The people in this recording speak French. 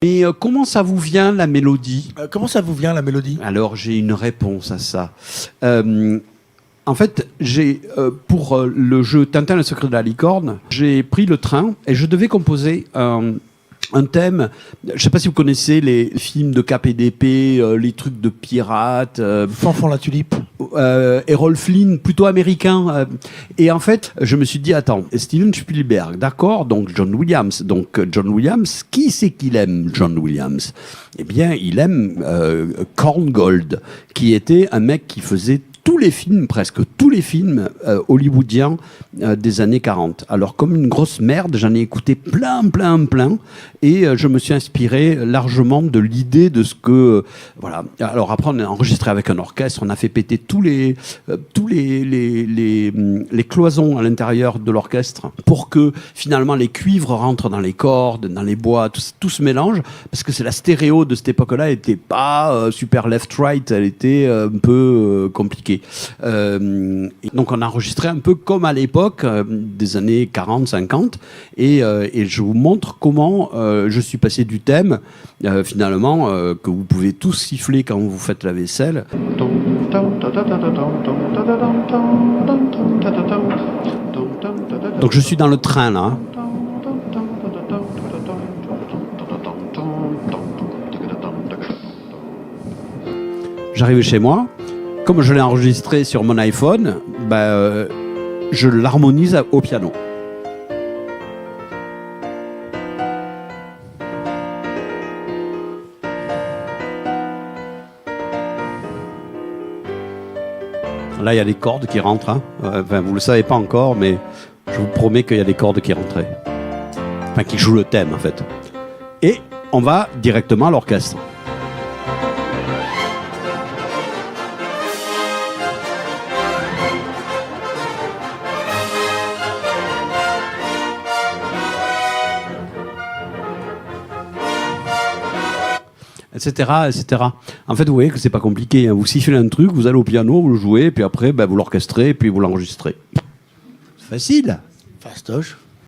Et comment ça vous vient la mélodie? Comment ça vous vient la mélodie? Alors j'ai une réponse à ça. En fait, pour le jeu Tintin le secret de la licorne, j'ai pris le train et je devais composer un thème. Je ne sais pas si vous connaissez les films de Cap et d'épée, les trucs de pirates. Fanfan la tulipe. Errol Flynn, plutôt américain. Et en fait, je me suis dit, attends, Steven Spielberg, d'accord, donc John Williams. Donc John Williams, qui c'est qu'il aime, John Williams? Eh bien, il aime Korngold, qui était un mec qui faisait tous les films, presque tous les films hollywoodiens des années 40. Alors, comme une grosse merde, j'en ai écouté plein. Et je me suis inspiré largement de l'idée de ce que... voilà. Alors après, on a enregistré avec un orchestre, on a fait péter tous les cloisons à l'intérieur de l'orchestre pour que finalement les cuivres rentrent dans les cordes, dans les bois, tout se mélange, parce que c'est la stéréo de cette époque-là, elle n'était pas super left-right, elle était un peu compliquée. Donc on a enregistré un peu comme à l'époque des années 40-50 et je vous montre comment je suis passé du thème finalement que vous pouvez tous siffler quand vous faites la vaisselle. Donc je suis dans le train là. J'arrive chez moi. Comme je l'ai enregistré sur mon iPhone, je l'harmonise au piano. Là, il y a des cordes qui rentrent. Hein. Enfin, vous ne le savez pas encore, mais je vous promets qu'il y a des cordes qui rentraient. Enfin, qui jouent le thème, en fait. Et on va directement à l'orchestre. Etc. En fait, vous voyez que c'est pas compliqué. Hein. Vous sifflez un truc, vous allez au piano, vous le jouez, puis après, vous l'orchestrez, puis vous l'enregistrez. C'est facile. Fastoche.